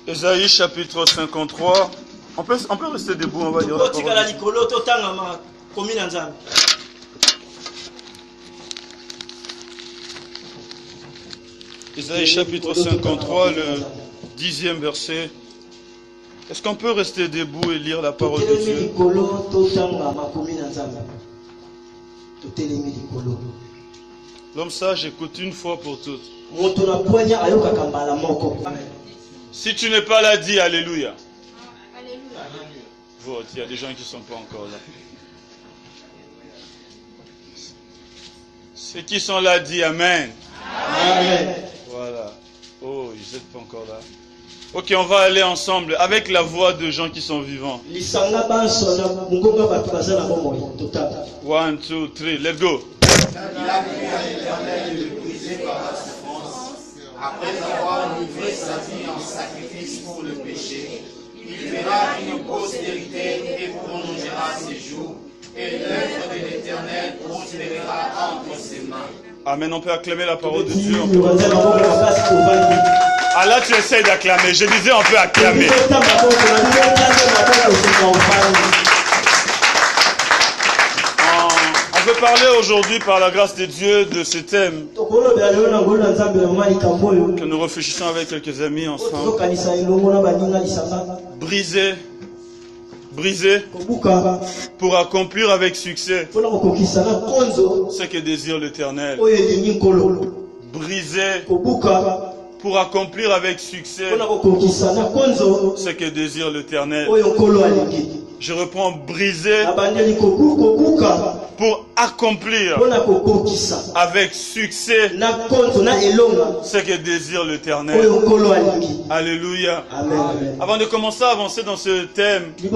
Ésaïe chapitre 53. On peut rester debout, on va lire la parole. Ésaïe chapitre 53, le 10e verset. Est-ce qu'on peut rester debout et lire la parole de Dieu? L'homme sage écoute une fois pour toutes. Si tu n'es pas là, dis Alléluia. Vote, il y a des gens qui ne sont pas encore là. Ceux qui sont là, dis Amen. Amen. Voilà. Oh, ils n'êtes pas encore là. Ok, on va aller ensemble avec la voix de gens qui sont vivants. 1, 2, 3, let's go. Il a plu à l'Éternel de le briser par la souffrance. Après avoir livré sa vie en sacrifice pour le péché, il verra une postérité et prolongera ses jours. Et l'œuvre de l'Éternel prospérera entre ses mains. Amen, on peut acclamer la parole de Dieu. Ah là, tu essayes d'acclamer. Je disais, on peut acclamer. On veut parler aujourd'hui, par la grâce de Dieu, de ce thème que nous réfléchissons avec quelques amis ensemble. Briser pour accomplir avec succès ce que désire l'Éternel. Briser pour accomplir avec succès ce que désire l'Éternel. Je reprends, briser pour accomplir avec succès ce que désire l'Éternel. Alléluia. Amen. Avant de commencer à avancer dans ce thème, je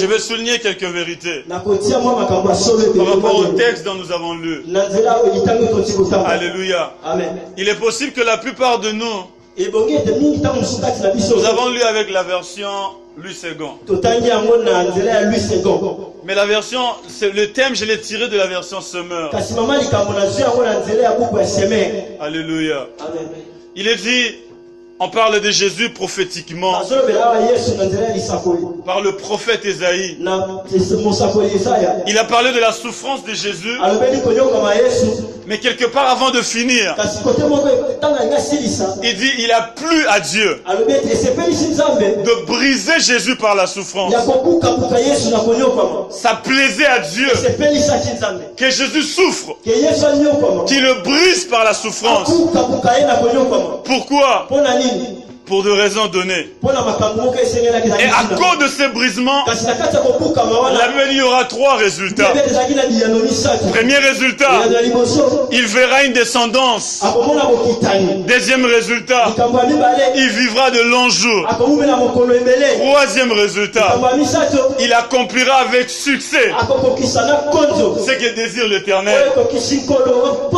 vais souligner quelques vérités par rapport au texte dont nous avons lu. Alléluia. Amen. Il est possible que la plupart de nous avons lu avec la version Louis II. Mais la version, le thème, je l'ai tiré de la version Semeur. Alléluia. Amen. Il est dit, on parle de Jésus prophétiquement par le prophète Ésaïe. Il a parlé de la souffrance de Jésus, mais quelque part avant de finir, il dit il a plu à Dieu de briser Jésus par la souffrance. Ça plaisait à Dieu que Jésus souffre, qu'il le brise par la souffrance. Pourquoi? Pour de raisons données. Et à cause de ces brisements, il y aura 3 résultats. Premier résultat, il verra une descendance. Deuxième résultat, il vivra de longs jours. Troisième résultat, il accomplira avec succès ce que désire l'Éternel.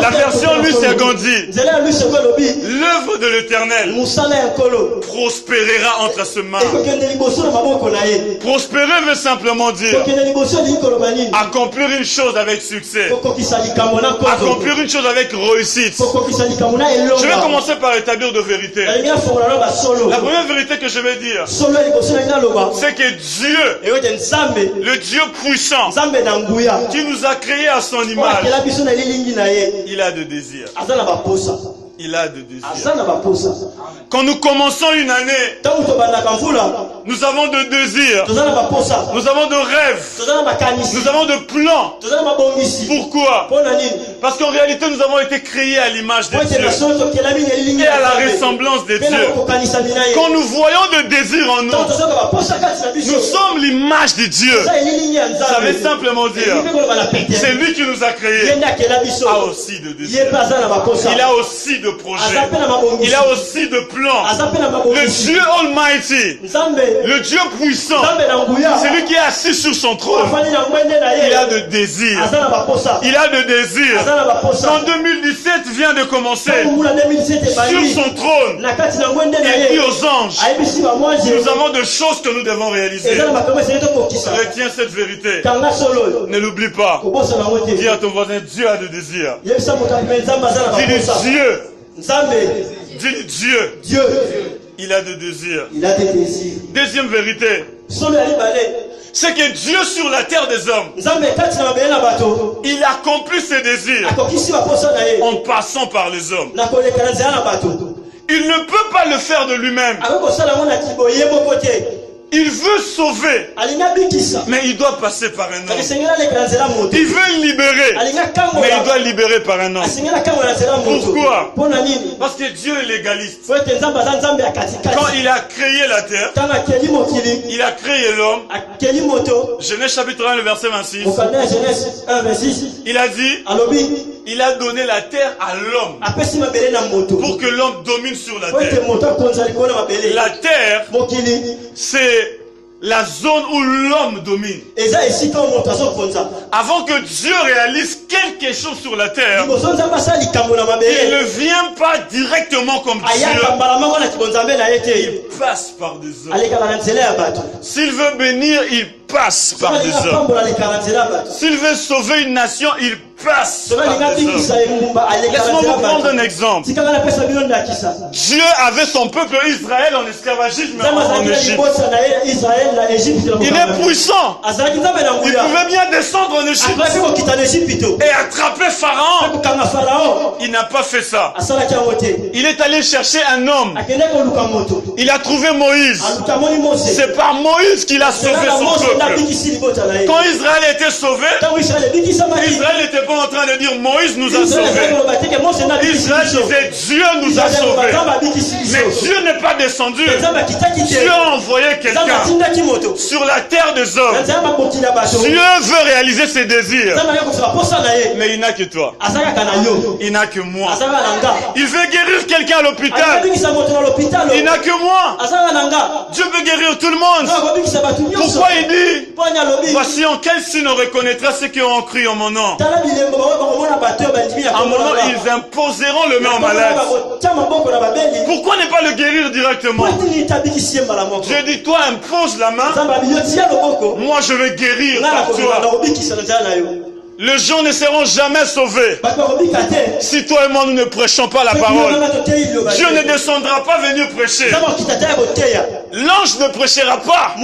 La version Louis II dit, l'œuvre de l'Éternel prospérera entre ses mains. Prospérer veut simplement dire accomplir une chose avec succès, accomplir une chose avec réussite. Je vais commencer par établir 2 vérités. La première vérité que je vais dire, c'est que Dieu, le Dieu puissant, qui nous a créés à son image, il a de désirs. Il a de désirs. Quand nous commençons une année, nous avons de désirs, nous avons de rêves, nous avons de plans. Pourquoi? Parce qu'en réalité, nous avons été créés à l'image de Dieu et à la ressemblance de Dieu. Quand nous voyons de désirs en nous, nous sommes l'image de Dieu. Ça veut simplement dire, c'est lui qui nous a créés, a aussi de désirs. Il a aussi de projets. Il a aussi de plans. Le Dieu Almighty, le Dieu puissant, c'est lui qui est assis sur son trône. Il a de désirs. Il a de désirs. Quand 2017 vient de commencer, sur son trône, il dit aux anges, nous avons de choses que nous devons réaliser. Retiens cette vérité. Ne l'oublie pas. Dis à ton voisin, Dieu a de désirs. Dis-lui Dieu. Dis-lui Dieu. Il a des désirs. Il a des désirs. Deuxième vérité. C'est que Dieu sur la terre des hommes, il accomplit ses désirs en passant par les hommes. Il ne peut pas le faire de lui-même. Il veut sauver, mais il doit passer par un homme. Il veut libérer, mais il doit libérer par un homme. Pourquoi? Parce que Dieu est légaliste. Quand il a créé la terre, il a créé l'homme. Genèse chapitre 1, le verset 26. Il a dit, il a donné la terre à l'homme pour que l'homme domine sur la terre. La terre, c'est la zone où l'homme domine. Avant que Dieu réalise quelque chose sur la terre, il ne vient pas directement comme Dieu. Il passe par des hommes. S'il veut bénir, il passe par des hommes. S'il veut sauver une nation, il passe par des hommes. Laisse-moi vous prendre un exemple. Dieu avait son peuple Israël en esclavagisme en Égypte. Il est puissant. Il pouvait bien descendre en Égypte et attraper Pharaon. Il n'a pas fait ça. Il est allé chercher un homme. Il a trouvé Moïse. C'est par Moïse qu'il a sauvé son peuple. Quand Israël était sauvé, Israël n'était pas en train de dire Moïse nous a sauvés. Israël disait Dieu nous a sauvés. Mais Dieu n'est pas descendu. Dieu a envoyé quelqu'un sur la terre des hommes. Dieu veut réaliser ses désirs. Mais il n'a que toi. Il n'a que moi. Il veut guérir quelqu'un à l'hôpital. Il n'a que moi. Dieu veut guérir tout le monde. Pourquoi il dit voici en quel signe on reconnaîtra ceux qui ont cru en mon nom. À un moment, ils imposeront le main aux malades. Pourquoi ne pas le guérir directement? Dieu dit, toi impose la main. Moi je vais guérir par toi. Les gens ne seront jamais sauvés si toi et moi nous ne prêchons pas la parole. Dieu ne descendra pas venir prêcher. L'ange ne prêchera pas.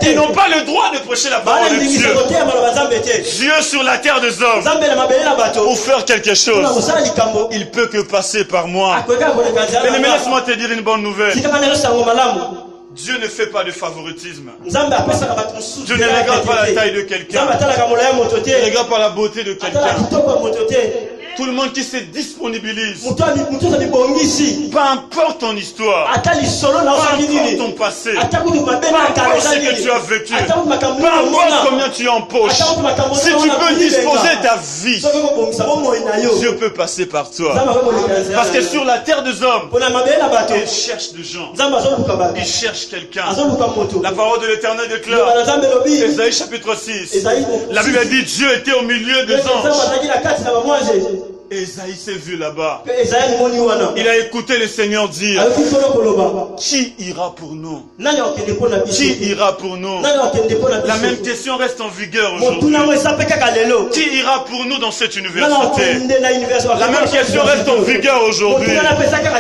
Ils n'ont pas le droit de prêcher la parole de Dieu. Dieu sur la terre des hommes, pour faire quelque chose, il peut que passer par moi. Mais laisse-moi te dire une bonne nouvelle. Dieu ne fait pas de favoritisme. Dieu ne regarde pas la taille de quelqu'un. Il ne regarde pas la beauté de quelqu'un. Tout le monde qui se disponibilise, peu importe ton histoire, peu importe ton passé, peu importe ce que tu as vécu, peu importe combien tu as en poche, si tu peux disposer ta vie, Dieu peut passer par toi. Parce que sur la terre des hommes, il cherche des gens, il cherche quelqu'un. La parole de l'Éternel déclare, Ésaïe chapitre 6, la Bible dit Dieu était au milieu des anges. Ésaïe s'est vu là-bas. Il a écouté le Seigneur dire, qui ira pour nous? Qui ira pour nous? La même question reste en vigueur aujourd'hui. Qui ira pour nous dans cette université? La même question reste en vigueur aujourd'hui.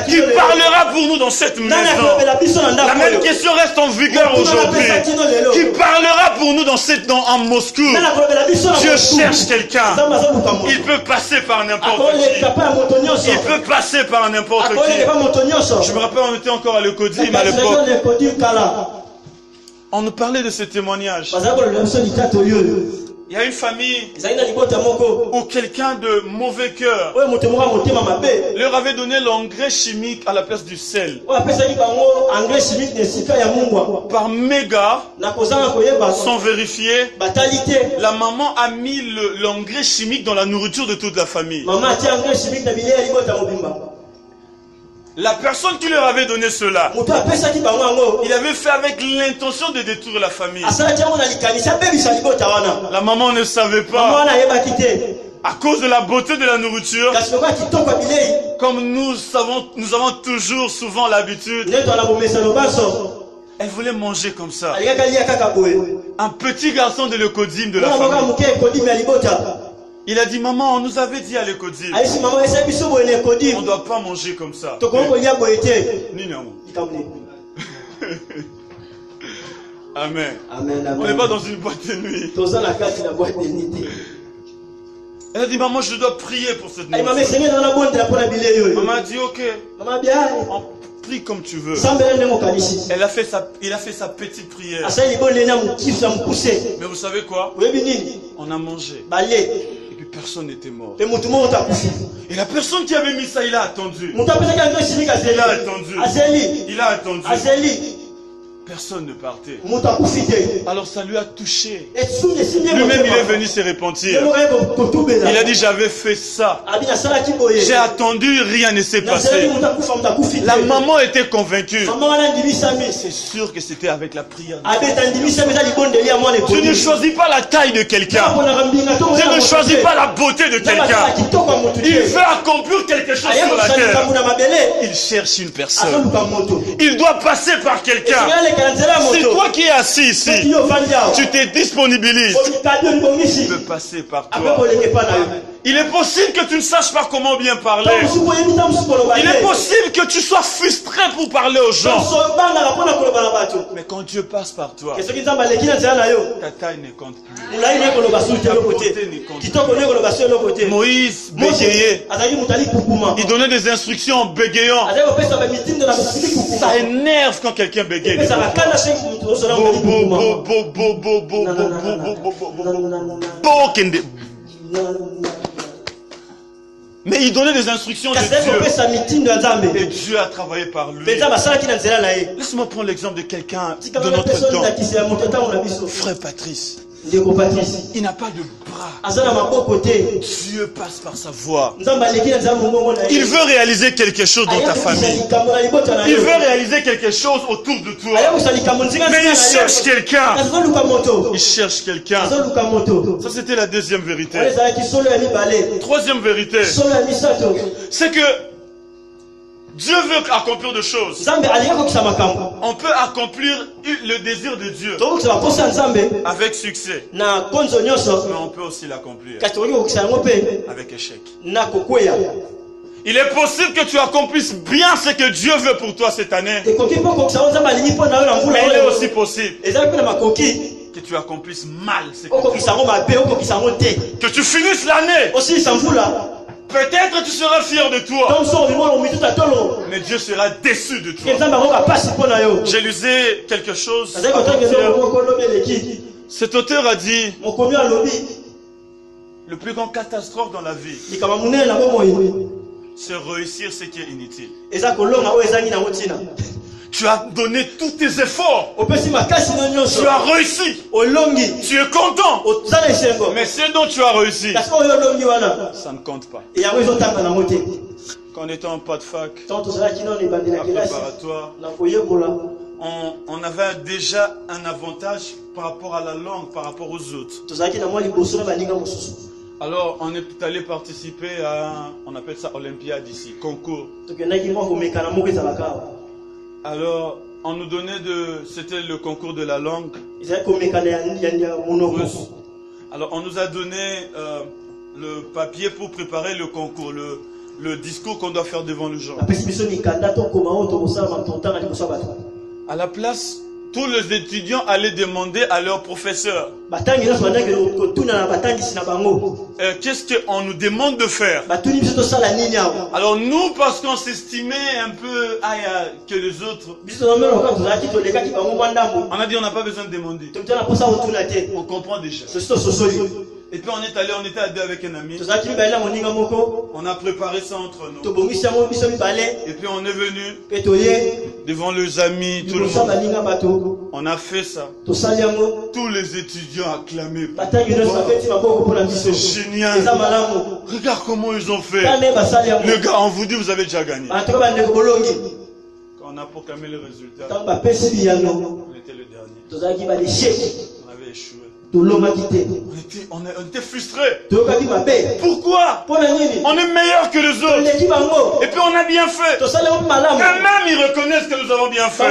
Qui parlera pour nous dans cette maison? La même question reste en vigueur aujourd'hui. Qui parlera pour nous en Moscou? Dieu cherche quelqu'un. Il peut passer par n'importe qui. Il peut passer par n'importe qui. Je me rappelle, on était encore à l'Ecodim à l'époque. On nous parlait de ce témoignage. Il y a une famille où quelqu'un de mauvais cœur leur avait donné l'engrais chimique à la place du sel. Par méga, sans vérifier, la maman a mis l'engrais chimique dans la nourriture de toute la famille. La personne qui leur avait donné cela, il avait fait avec l'intention de détruire la famille. La maman ne savait pas. À cause de la beauté de la nourriture, comme nous avons toujours souvent l'habitude, elle voulait manger comme ça. Un petit garçon de l'Ecodim de la famille. Il a dit, maman, on nous avait dit à l'écodime. On ne doit pas manger comme ça. Amen. On n'est pas dans une boîte de nuit. Elle a dit, maman, je dois prier pour cette nuit. Maman a dit, ok. On prie comme tu veux. Il a fait sa petite prière. Mais vous savez quoi? On a mangé. Et puis personne n'était mort. Et la personne qui avait mis ça, il a attendu. Il a attendu. Il a attendu. Personne ne partait. Alors ça lui a touché. Lui-même il est venu se repentir. Il a dit j'avais fait ça. J'ai attendu, rien ne s'est passé. La maman était convaincue. C'est sûr que c'était avec la prière. Je ne choisis pas la taille de quelqu'un. Je ne choisis pas la beauté de quelqu'un. Il veut accomplir quelque chose sur la terre. Il cherche une personne. Il doit passer par quelqu'un. C'est toi qui es assis ici. Tu te disponibilises. Il peut passer par toi. Il est possible que tu ne saches pas comment bien parler. Il est possible que tu sois frustré pour parler aux gens. Mais quand Dieu passe par toi, ta taille ne compte plus. Ta beauté ne compte plus. Moïse bégayait. Il donnait des instructions en bégayant. Ça énerve quand quelqu'un bégaye. Mais il donnait des instructions de Dieu. Et Dieu a travaillé par lui. Laisse-moi prendre l'exemple de quelqu'un de notre temps. Frère Patrice. Il n'a pas de bras. Dieu passe par sa voix. Il veut réaliser quelque chose dans ta famille. Il veut réaliser quelque chose autour de toi. Mais il cherche quelqu'un. Il cherche quelqu'un. Ça c'était la deuxième vérité. Troisième vérité, c'est que Dieu veut accomplir des choses. On peut accomplir le désir de Dieu avec succès. Mais on peut aussi l'accomplir avec échec. Il est possible que tu accomplisses bien ce que Dieu veut pour toi cette année. Mais il est aussi possible que tu accomplisses mal ce que Dieu veut. Que tu finisses l'année. Peut-être tu seras fier de toi. Mais Dieu sera déçu de toi. J'ai lisé quelque chose. Cet auteur a dit le plus grand catastrophe dans la vie, c'est réussir ce qui est inutile. Tu as donné tous tes efforts. Tu as réussi. Tu es content. Mais ce dont tu as réussi, ça ne compte pas. Quand on était en pas de fac, préparatoire, on avait déjà un avantage par rapport à la langue, par rapport aux autres. Alors, on est allé participer à, on appelle ça Olympiade ici, concours. Alors, on nous donnait c'était le concours de la langue russe. Alors, on nous a donné le papier pour préparer le concours, le discours qu'on doit faire devant les gens. À la place, tous les étudiants allaient demander à leur professeur qu'est-ce qu'on nous demande de faire. Alors nous, parce qu'on s'estimait un peu que les autres, on a dit on n'a pas besoin de demander. On comprend déjà. Et puis on était à deux avec un ami. On a préparé ça entre nous. Et puis on est venu devant les amis, tout le monde. On a fait ça. Tous les étudiants acclamés. C'est génial. Regarde comment ils ont fait. Le gars, on vous dit, vous avez déjà gagné. Quand on a proclamé les résultats, on était le dernier. On avait échoué. On était frustrés. Pourquoi? On est meilleur que les autres. Et puis on a bien fait. Eux-mêmes ils reconnaissent que nous avons bien fait.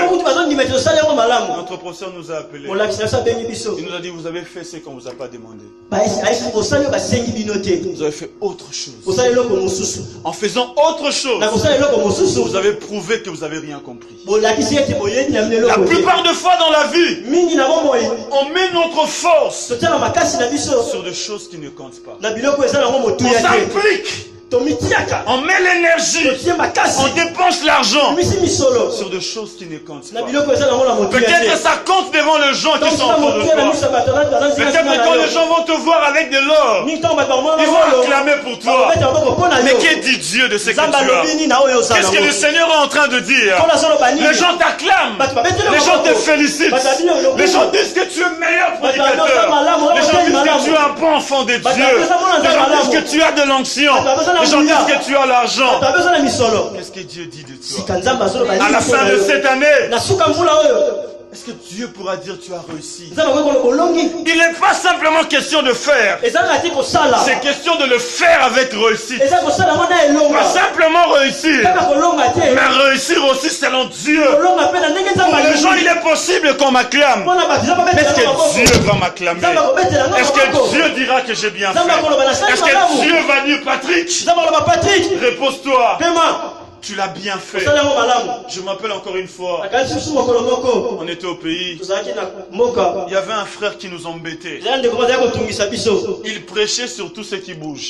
Notre professeur nous a appelés. Il nous a dit, vous avez fait ce qu'on ne vous a pas demandé. Vous avez fait autre chose. En faisant autre chose, vous avez prouvé que vous n'avez rien compris. La plupart des fois dans la vie, on met notre force sur des choses qui ne comptent pas. On s'implique. On met l'énergie, on dépense l'argent sur des choses qui ne comptent pas. Peut-être que ça compte devant les gens qui sont autour de toi. Peut-être que quand les gens vont te voir avec de l'or, ils vont acclamer pour toi. Mais qu'est dit Dieu de ce que tu as? Qu'est-ce que le Seigneur est en train de dire? Les gens t'acclament, les gens te félicitent, les gens disent que tu es meilleur prédicateur, les gens disent que tu es un bon enfant de Dieu, les gens disent que tu as de l'onction. Les gens disent que tu as l'argent. Qu'est-ce que Dieu dit de toi? À la fin de cette année, est-ce que Dieu pourra dire tu as réussi? Il n'est pas simplement question de faire. C'est question de le faire avec réussite. Pas simplement réussir, mais réussir aussi selon Dieu. Pour les gens, il est possible qu'on m'acclame. Mais est-ce que Dieu va m'acclamer? Est-ce que Dieu dira que j'ai bien fait? Est-ce que Dieu va dire Patrick, repose-toi. Tu l'as bien fait. Je m'appelle encore une fois. On était au pays. Il y avait un frère qui nous embêtait. Il prêchait sur tout ce qui bouge.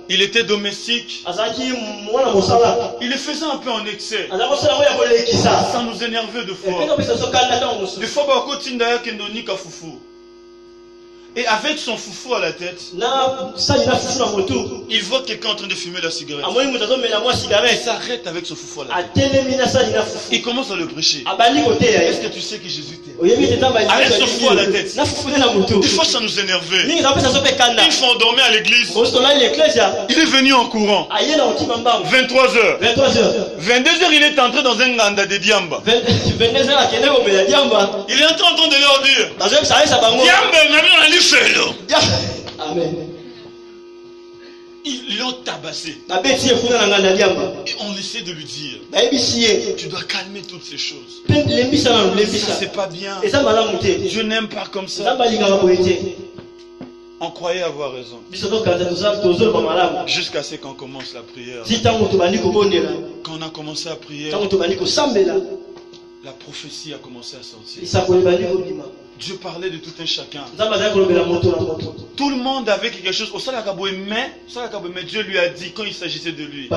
Il était domestique. Il le faisait un peu en excès. Ça nous énervait de fois. Des fois, et avec son foufou à la tête, il voit quelqu'un en train de fumer la cigarette. Il s'arrête avec son foufou à la tête. Il commence à le prêcher. Est-ce que tu sais que Jésus t'aime? Avec son foufou à la tête. Des fois ça nous énervait. Une fois on dormait à l'église. Il est venu en courant. 23h. 22h il est entré dans un nganda de Diamba. Il est en train de leur dire Diamba, amen. Ils l'ont tabassé. Et on essaie de lui dire tu dois calmer toutes ces choses. Ça c'est pas bien. Je n'aime pas comme ça. On croyait avoir raison. Jusqu'à ce qu'on commence la prière. Quand on a commencé à prier, la prophétie a commencé à sortir. Dieu parlait de tout un chacun. Tout le monde avait quelque chose. Mais Dieu lui a dit quand il s'agissait de lui.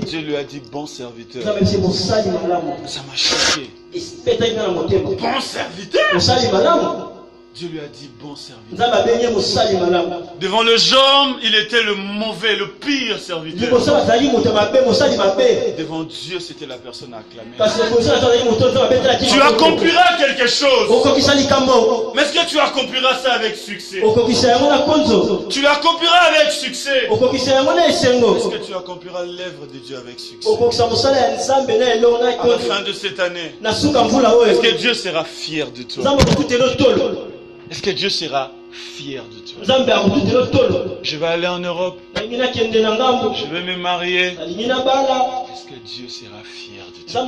Dieu lui a dit bon serviteur. Ça m'a choqué. Bon serviteur. Dieu lui a dit bon serviteur. Devant le genre, il était le mauvais, le pire serviteur. Devant Dieu, c'était la personne à acclamer. Tu accompliras quelque chose. Mais est-ce que tu accompliras ça avec succès? Tu l'accompliras avec succès. Est-ce que tu accompliras l'œuvre de Dieu avec succès? À la fin de cette année, est-ce que Dieu sera fier de toi? Est-ce que Dieu sera fier de toi? Je vais aller en Europe. Je vais me marier. Est-ce que Dieu sera fier de toi?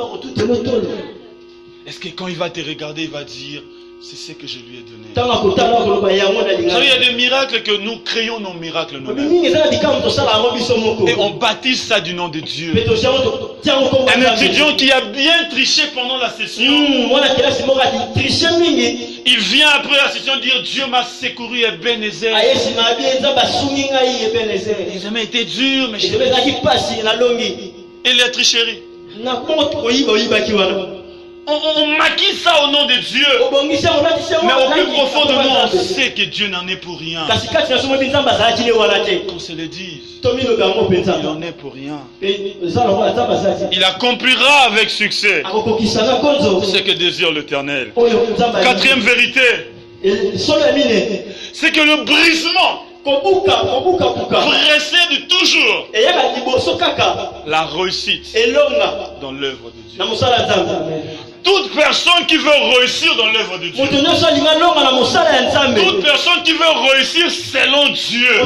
Est-ce que quand il va te regarder, il va dire c'est ce que je lui ai donné? Il y a des miracles que nous créons nos miracles nous-mêmes. Et on baptise ça du nom de Dieu. Un étudiant qui a bien triché pendant la session, il vient après la session dire Dieu m'a secouru et Ebenezer. Il n'a jamais été dur, mais et la tricherie. On maquille ça au nom de Dieu. Mais au plus profond de nous, on sait que Dieu n'en est pour rien. Qu'on se le dise. Il n'en est pour rien. Il accomplira avec succès ce que désire l'Éternel. Quatrième vérité, c'est que le brisement précède toujours la réussite dans l'œuvre de Dieu. Toute personne qui veut réussir dans l'œuvre de Dieu. Toute personne qui veut réussir selon Dieu.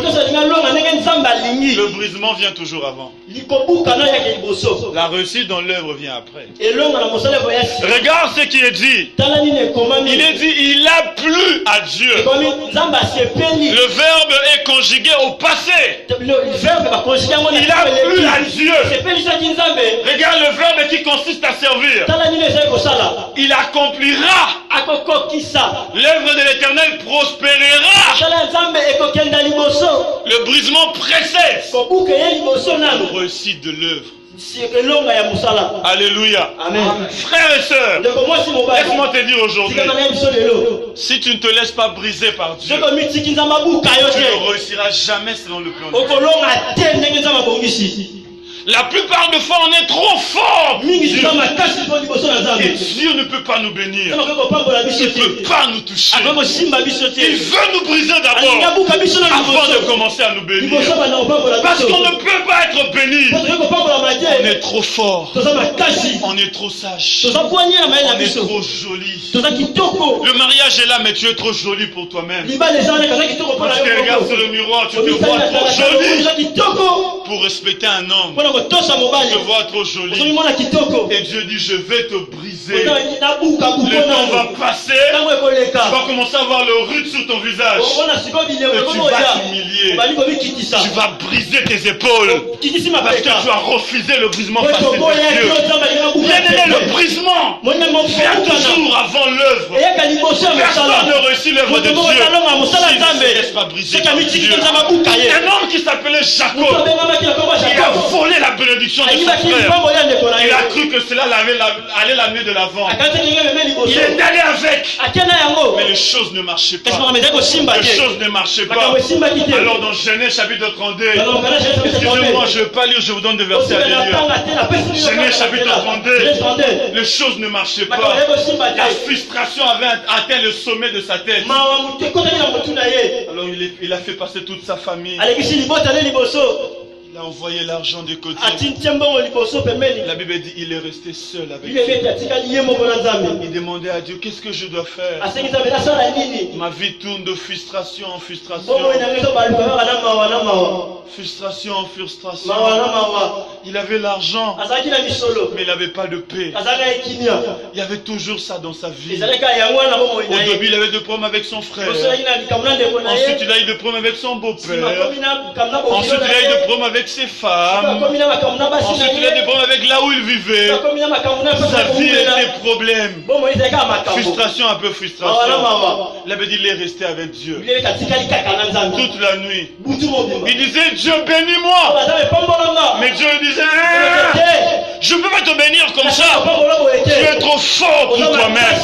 Le brisement vient toujours avant. La réussite dans l'œuvre vient après. Regarde ce qui est dit. Il est dit, il a plu à Dieu. Le verbe est conjugué au passé. Il a plu à Dieu. Regarde le verbe qui consiste à servir. Il accomplira. L'œuvre de l'Éternel prospérera. Le brisement précède la réussite de l'œuvre. Alléluia. Amen. Frères et sœurs, laisse-moi te dire aujourd'hui, si tu ne te laisses pas briser par Dieu, tu ne réussiras jamais selon le plan de Dieu. La plupart des fois, on est trop fort. Et Dieu ne peut pas nous bénir. Il ne peut pas nous toucher. Il veut nous briser d'abord avant de commencer à nous bénir. Parce qu'on ne peut pas être béni. On est trop fort. On est trop sage. On est trop joli. Le mariage est là, mais tu es trop joli pour toi-même. Quand tu te regardes sur le miroir, tu te vois trop joli. Pour respecter un homme, tu te vois trop joli. Et Dieu dit, je vais te briser. Le temps va passer. Tu vas commencer à avoir le rude sur ton visage. Et tu vas t'humilier. Tu vas briser tes épaules. Parce que tu as refusé le brisement passé de Dieu. Bien-aimé, le brisement vient toujours avant l'œuvre. Personne ne réussit l'œuvre de Dieu s'il ne se laisse pas briser par Dieu. Un homme qui s'appelait Jacob, il a volé la bénédiction de son frère. Il a cru que cela allait l'amener de l'avant. Il est allé avec. Mais les choses ne marchaient pas. Les choses ne marchaient pas. Alors dans Genèse chapitre 32, excusez-moi, je ne vais pas lire, je vous donne des versets à lire. Genèse chapitre 32, les choses ne marchaient pas. La frustration avait atteint le sommet de sa tête. Alors il a fait passer toute sa famille. Il a envoyé l'argent de côté. La Bible dit il est resté seul avec Dieu. Il demandait à Dieu, qu'est-ce que je dois faire? Ma vie tourne de frustration en frustration. Frustration en frustration. Il avait l'argent, mais il n'avait pas de paix. Il y avait toujours ça dans sa vie. Au début, il avait des problèmes avec son frère. Ensuite, il a eu des problèmes avec son beau-père. Ensuite, il a eu des problèmes avec ses femmes. Ensuite, il a eu des problèmes avec là où il vivait. Sa vie était problème. Frustration, un peu frustration. Il avait dit, il est resté avec Dieu toute la nuit. Il disait, Dieu bénis-moi. Mais Dieu disait, je ne peux pas te bénir comme ça. Tu es trop fort pour toi-même.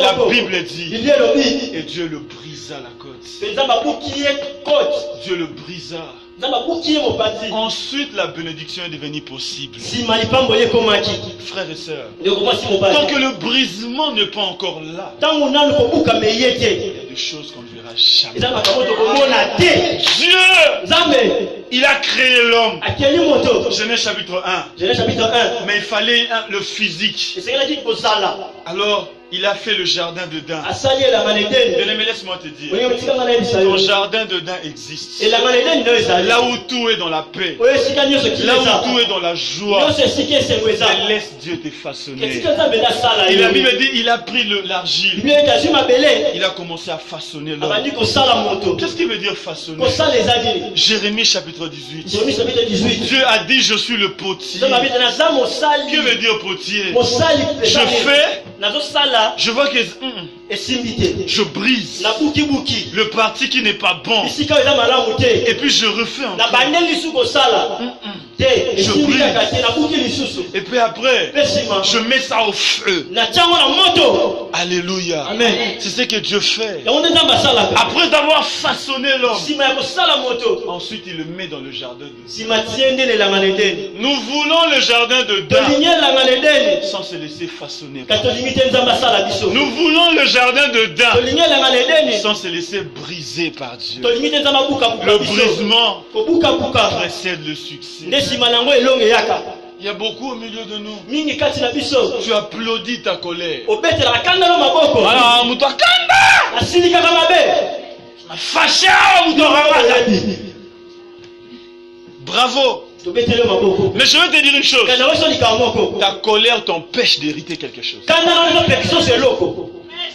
La Bible dit, et Dieu le brisa la côte. Dieu le brisa. Ensuite, la bénédiction est devenue possible. Frères et sœurs, tant que le brisement n'est pas encore là, il y a des choses qu'on ne verra jamais. Dieu, il a créé l'homme. Genèse chapitre 1. Mais il fallait le physique. Alors, il a fait le jardin d'Éden. Bien-aimé, laisse-moi te dire, ton jardin d'Éden existe. Là où tout est dans la paix, là où tout est dans la joie, laisse Dieu te façonner. Et la Bible dit, il a pris l'argile, il a commencé à façonner l'homme. Qu'est-ce qu'il veut dire façonner? Jérémie chapitre 18. Dieu a dit, je suis le potier. Que veut dire potier? Je fais, je vois que je brise le parti qui n'est pas bon. Et puis je refais encore. Je brise. Et puis après, je mets ça au feu. Alléluia. C'est ce que Dieu fait. Après avoir façonné l'homme, ensuite il le met dans le jardin de Dieu. Nous voulons le jardin de Dieu sans se laisser façonner. Nous voulons le jardin de Dieu sans se laisser briser par Dieu. Le brisement précède le succès. Il y a beaucoup au milieu de nous. Mingi kati na biso. Tu applaudis ta colère. Obetela kanda lo maboko. Ah, mutakanda. Asili kaka mabe. Fâché, bravo. Mais je veux te dire une chose. Ta colère t'empêche d'hériter quelque chose.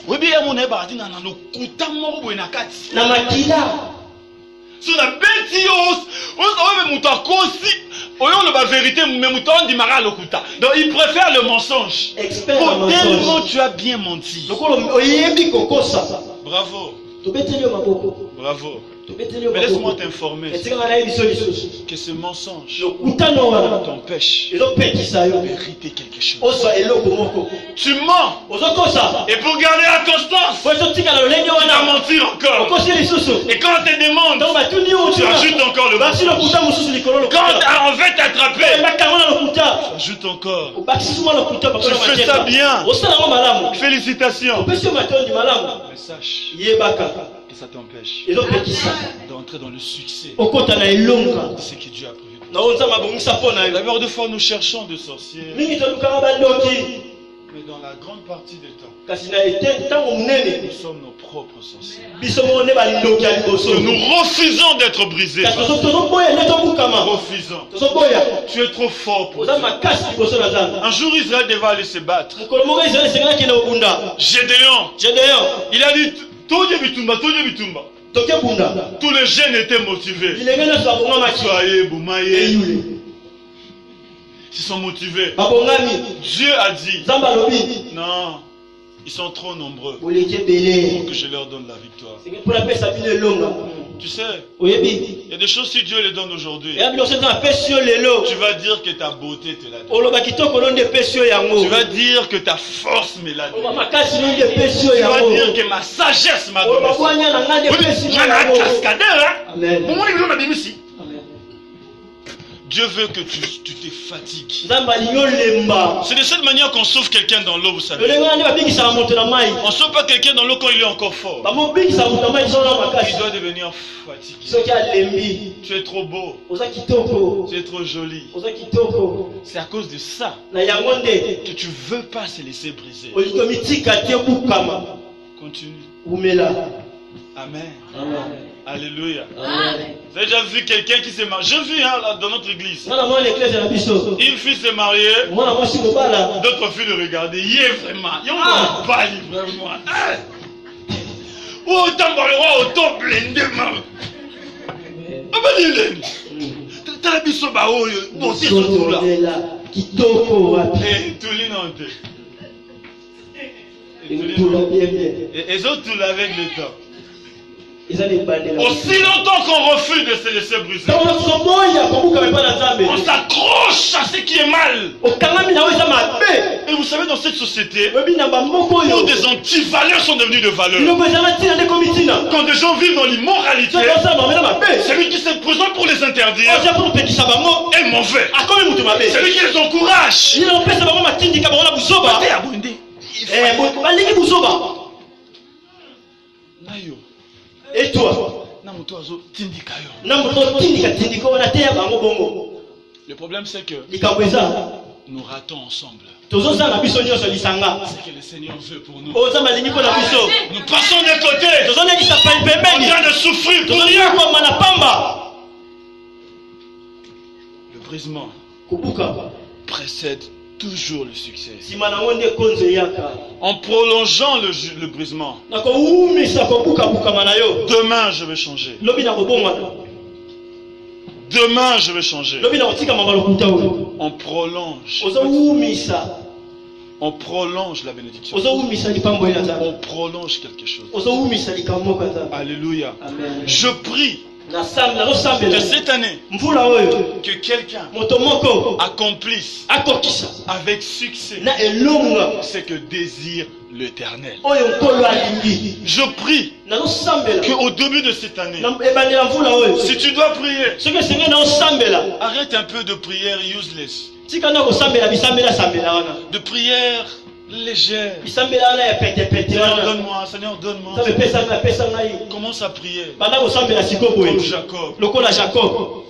Oui, bien, mon ébard, dit, non, non, sur la bête, la vérité, donc il préfère le mensonge. Tellement tu as bien menti. Bravo. Bravo. Mais laisse-moi t'informer que ce mensonge t'empêche d'hériter quelque chose. Tu mens. Et pour garder la constance, tu vas mentir encore. Et quand on te demande, tu ajoutes encore le mensonge. Quand on veut t'attraper, tu ajoutes encore. Tu fais ça bien. Félicitations. Mais sache que ça t'empêche d'entrer dans le succès de ce que Dieu a prévu. D'abord, des fois, nous cherchons des sorciers. Mais dans la grande partie du temps, nous sommes nos propres sorciers. Nous refusons d'être brisés. Refusons. Tu es trop fort pour Dieu. Un jour, Israël devait aller se battre. Gédéon, il a dit tous les jeunes étaient motivés. Soyez Boumaye. Ils sont motivés. Dieu a dit non, ils sont trop nombreux pour que je leur donne la victoire. Tu sais, il y a des choses, si Dieu les donne aujourd'hui, tu vas dire que ta beauté te l'a donné. Tu vas dire que ta force me l'a donné. Tu vas dire que ma sagesse m'a donné. Dieu veut que tu te fatigues. C'est de cette manière qu'on sauve quelqu'un dans l'eau, vous savez. On ne sauve pas quelqu'un dans l'eau quand il est encore fort. Il doit devenir fatigué. Tu es trop beau. Tu es trop joli. C'est à cause de ça que tu ne veux pas se laisser briser. Continue. Amen. Alléluia. Vous avez déjà vu quelqu'un qui s'est marié? J'ai vu dans notre église. Une fille s'est mariée. D'autres filles le regardaient. Il est vraiment. Il ne pas vraiment. Oh, t'as le roi au top blindé, man. Ah, bah, il est. T'as la biso ba oh, bon, c'est surtout là. Et tout l'inonté. Et autres, tout avec le temps. Aussi longtemps qu'on refuse de se laisser briser, on s'accroche à ce qui est mal. Et vous savez, dans cette société où des anti-valeurs sont devenues de valeurs, quand des gens vivent dans l'immoralité, celui qui se présente pour les interdire est mauvais. Celui qui les encourage. Et toi? Le problème c'est que nous ratons ensemble. C'est que le Seigneur veut pour nous. Nous passons de côté en train de souffrir pour rien. Le brisement précède toujours le succès. En prolongeant le brisement, demain je vais changer. Demain je vais changer. On prolonge la bénédiction. On prolonge quelque chose. Alléluia. Je prie que cette année, que quelqu'un accomplisse avec succès ce que désire l'Éternel. Je prie qu'au début de cette année, si tu dois prier, arrête un peu de prière useless, de prière légère. Seigneur, donne-moi, Seigneur, donne-moi. Commence à prier comme Jacob.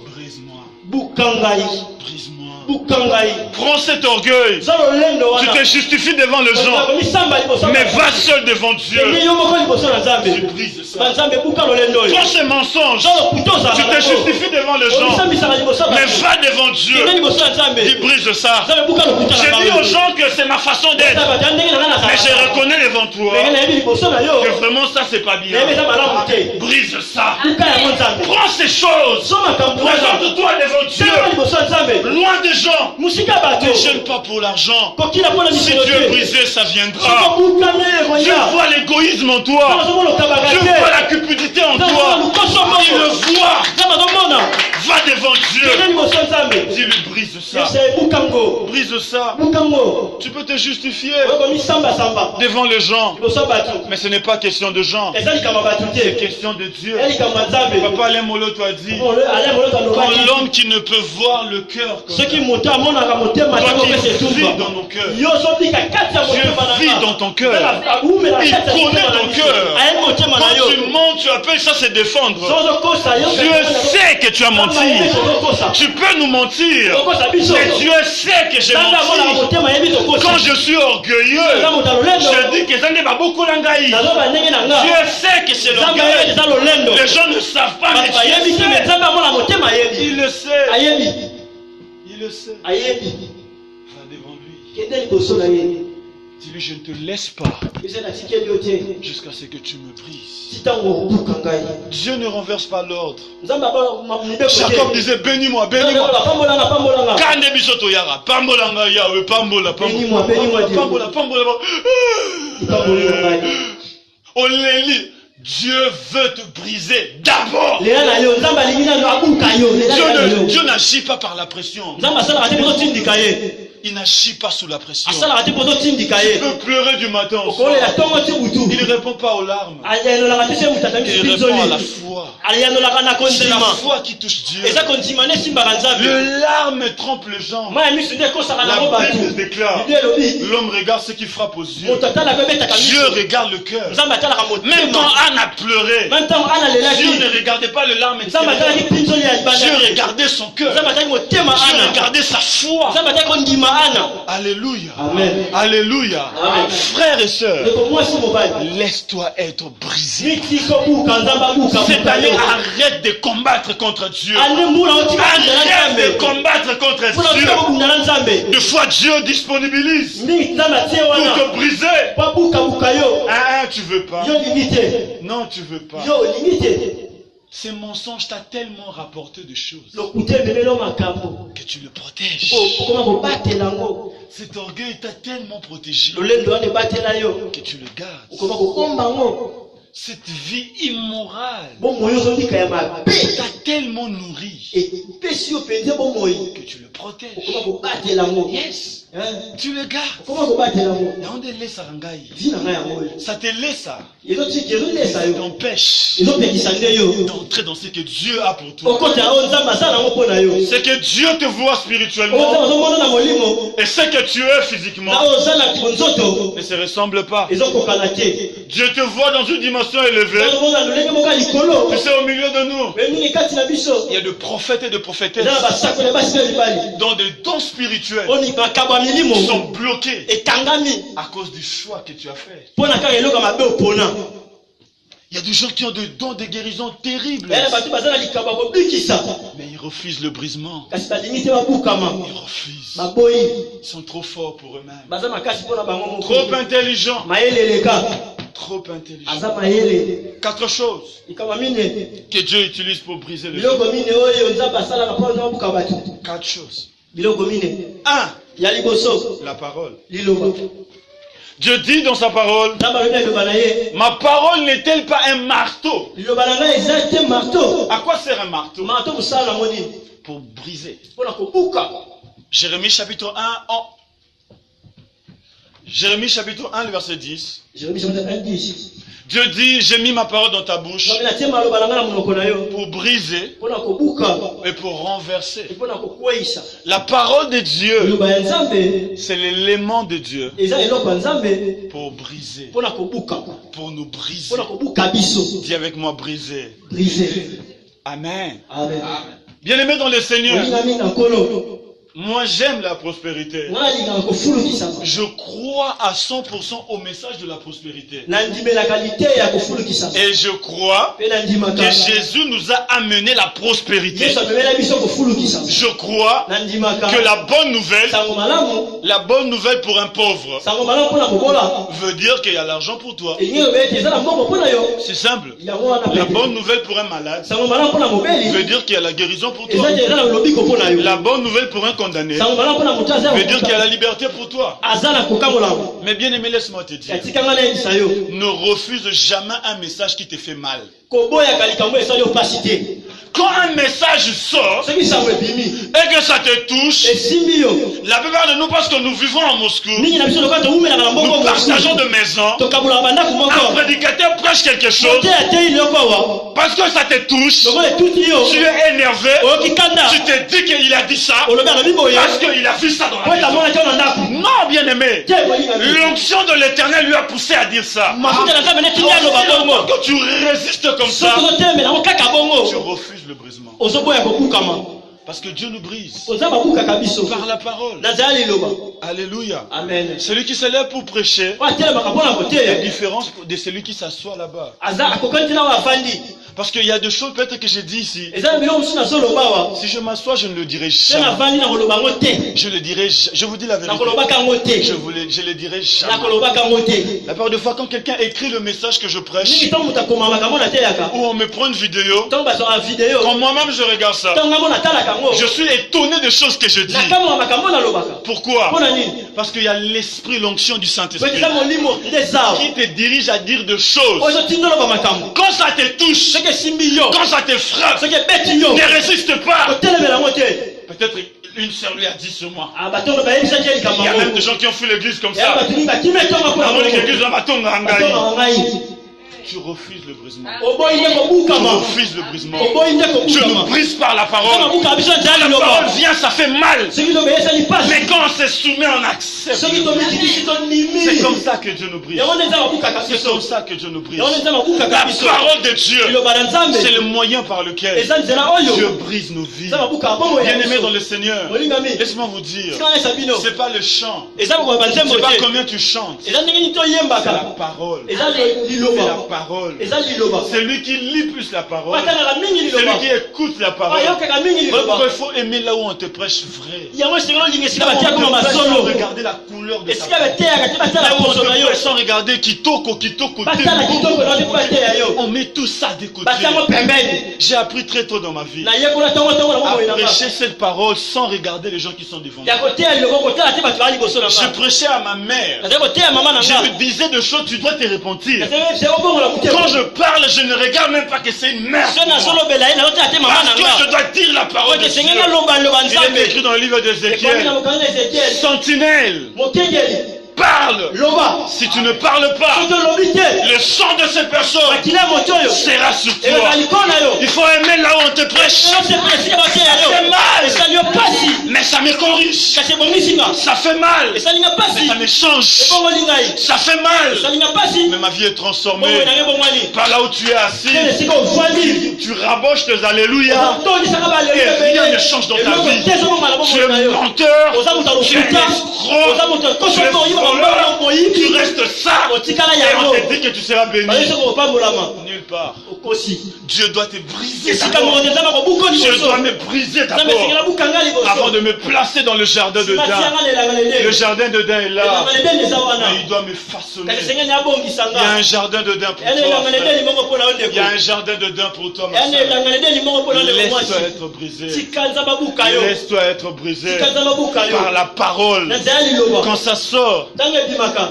Brise-moi. Brise-moi. Prends cet orgueil. Tu te justifies devant les gens. Mais va seul devant Dieu. Tu brises ça. Prends ces mensonges. Tu te justifies devant les gens. Mais va devant Dieu. Tu brises ça. J'ai dit aux gens que c'est ma façon d'être. Mais je reconnais devant toi que vraiment ça c'est pas bien. Brise ça. Prends ces choses. Présente-toi devant Dieu. Loin des gens. Ne gêne pas pour l'argent. Si Dieu est brisé, ça viendra. Dieu voit l'égoïsme en toi. Dieu voit la cupidité en toi. Il le voit. Va devant Dieu. Dis-lui brise ça. Brise ça. Tu peux te justifier devant les gens. Mais ce n'est pas question de gens. C'est question de Dieu. Papa Alain Molo t'a dit, quand l'homme qui ne peut voir le cœur, toi qui vis dans nos cœurs, Dieu vit dans ton cœur. Il connaît ton cœur. Quand tu mens, tu appelles ça se défendre. Dieu sait que tu as menti. Tu peux nous mentir, mais Dieu sait que j'ai menti. Quand je suis orgueilleux, je dis que ça n'est pas beaucoup l'angaï. Dieu sait que c'est l'orgueil. Les gens ne savent pas, mais Dieu sait. Il le sait. Il le sait. Va devant lui. Dis-lui, je ne te laisse pas jusqu'à ce que tu me brises. Dieu ne renverse pas l'ordre. Jacob disait, bénis-moi, bénis-moi. Kande bisoto yara, pambolanga yawe, pambola, pambola, pambola, pambola. Oléli. Dieu veut te briser d'abord. Dieu n'agit pas par la pression. Il n'agit pas sous la pression. Tu peux pleurer du matin au soir. Il ne répond pas aux larmes. Il répond à la foi. C'est la foi qui touche Dieu. Le larme trompe les gens. La Bible déclare, l'homme regarde ce qui frappe aux yeux. Dieu regarde le cœur. Même quand Anne a pleuré, Dieu ne regardait pas le larme. Dieu regardait son cœur. Dieu regardait sa foi. Alléluia. Amen. Alléluia. Amen. Frères et sœurs, laisse-toi être brisé. Cette année, arrête de combattre contre Dieu. Arrête de combattre contre Dieu. Des fois, Dieu disponibilise pour te briser. Ah, tu veux pas. Non, tu veux pas. Ces mensonges t'ont tellement rapporté de choses que tu le protèges. Cet orgueil t'a tellement protégé que tu le gardes. Cette vie immorale t'a tellement nourri que tu le protèges. Yes. Tu le gardes. Ça te laisse. Ça t'empêche d'entrer dans ce que Dieu a pour toi. C'est que Dieu te voit spirituellement et ce que tu es physiquement ne se ressemble pas. Dieu te voit dans une dimension élevée. Tu sais, au milieu de nous, il y a de prophètes et de prophétesses dans des dons spirituels qui sont bloqués à cause du choix que tu as fait. Il y a des gens qui ont des dons de guérison terribles. Mais ils refusent le brisement. Ils refusent. Ils sont trop forts pour eux-mêmes. Trop intelligents. Trop intelligents. 4 choses que Dieu utilise pour briser le feu. 4 choses. 1. La parole. Dieu dit dans sa parole, ma parole n'est-elle pas un marteau? À quoi sert un marteau? Pour briser. Jérémie chapitre 1, Jérémie chapitre 1, le verset 10. Dieu dit, j'ai mis ma parole dans ta bouche pour briser et pour renverser. La parole de Dieu, c'est l'élément de Dieu pour briser, pour nous briser. Dis avec moi, briser. Amen. Bien-aimé dans le Seigneur, Moi j'aime la prospérité. Je crois à 100% au message de la prospérité. Et je crois que Jésus nous a amené la prospérité. Je crois que la bonne nouvelle pour un pauvre veut dire qu'il y a l'argent pour toi. C'est simple. La bonne nouvelle pour un malade veut dire qu'il y a la guérison pour toi. La bonne nouvelle pour un condamné veut dire qu'il y a la liberté pour toi. Mais bien aimé, laisse-moi te dire, ne refuse jamais un message qui te fait mal. Quand un message sort et que ça te touche, la plupart de nous, parce que nous vivons en Moscou, nous partageons de maisons, un prédicateur prêche quelque chose, parce que ça te touche, tu es énervé, tu te dis qu'il a dit ça, parce qu'il a vu ça dans la maison. Non, bien aimé, l'onction de l'Éternel lui a poussé à dire ça. Quand tu résistes comme ça, tu refuses le brisement. Parce que Dieu nous brise par la parole. Alléluia. Amen. Celui qui se lève pour prêcher est la différence de celui qui s'assoit là-bas. Parce qu'il y a des choses peut-être que j'ai dit ici. Si je m'assois, je ne le dirai jamais. Je le dirai, je vous dis la vérité. Je le dirai jamais. La plupart des fois, quand quelqu'un écrit le message que je prêche, ou on me prend une vidéo, quand moi-même je regarde ça, je suis étonné des choses que je dis. Pourquoi? Parce qu'il y a l'esprit, l'onction du Saint-Esprit qui te dirige à dire des choses. Quand ça te touche, quand ça te frappe, ne résiste pas. Peut-être une sœur lui a dit sur moi. Il y a même des gens qui ont fait l'église comme ça. Tu refuses le brisement. Tu refuses le brisement. Tu nous brises par la parole. Quand la parole vient, ça fait mal. Mais quand on se soumet, on accepte. C'est comme ça que Dieu nous brise. C'est comme ça que Dieu nous brise. La parole de Dieu, c'est le moyen par lequel Dieu brise nos vies. Bien-aimés dans le Seigneur, laisse-moi vous dire, c'est pas le chant, c'est pas combien tu chantes, c'est la parole. C'est lui qui lit plus la parole. C'est lui qui écoute la parole. Il faut aimer là où on te prêche vrai. Là où on te prêche sans regarder la couleur de sa parole. Là où on te prêche sans regarder kitoko. On met tout ça de côté. J'ai appris très tôt dans ma vie à prêcher cette parole sans regarder les gens qui sont devant moi. Je prêchais à ma mère. Je lui disais des choses, tu dois te repentir. Quand je parle, je ne regarde même pas que c'est une mère. Parce que je dois dire la parole de Dieu. Il est écrit dans le livre d'Ézéchiel. Sentinelle, parle. Si tu ne parles pas, le sang de ces personnes sera sur toi. Il faut aimer là où on te prêche. Ça fait mal, mais ça me corrige. Ça fait mal, mais ça me change. Ça fait mal, mais ma vie est transformée. Par là où tu es assis, tu raboches tes alléluia et rien ne change dans ta vie. Tu es menteur, tu es escroc, tu es voleur. Tu restes ça et on te dit que tu seras béni. Nulle part. Dieu doit te briser d'abord. Dieu doit me briser d'abord avant de me placer dans le jardin de Dan. Le jardin de Dan est là, mais il doit me façonner. Il y a un jardin de Dan pour toi, frère. Il y a un jardin de Dan pour toi, ma soeur. Laisse-toi être brisé. Laisse-toi être brisé par la parole. Quand ça sort,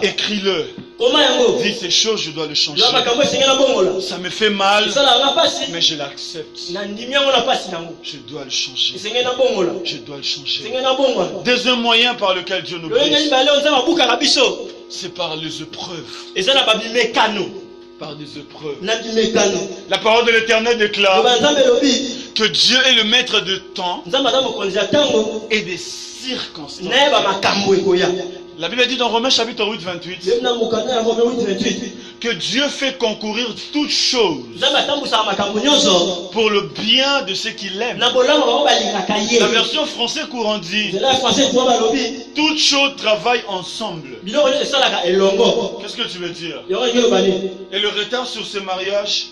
écris-le. Dis ces choses, je dois le changer. Ça me fait mal, mais je l'accepte. Je dois le changer. Je dois le changer. Deuxième moyen par lequel Dieu nous brise, c'est par les épreuves. Par des épreuves. La parole de l'Éternel déclare que Dieu est le maître de temps et des circonstances. La Bible dit dans Romains chapitre 8, 28 que Dieu fait concourir toutes choses pour le bien de ceux qui l'aiment. La version française courant dit toutes choses travaillent ensemble. Qu'est-ce que tu veux dire? Et le retard sur ce mariage,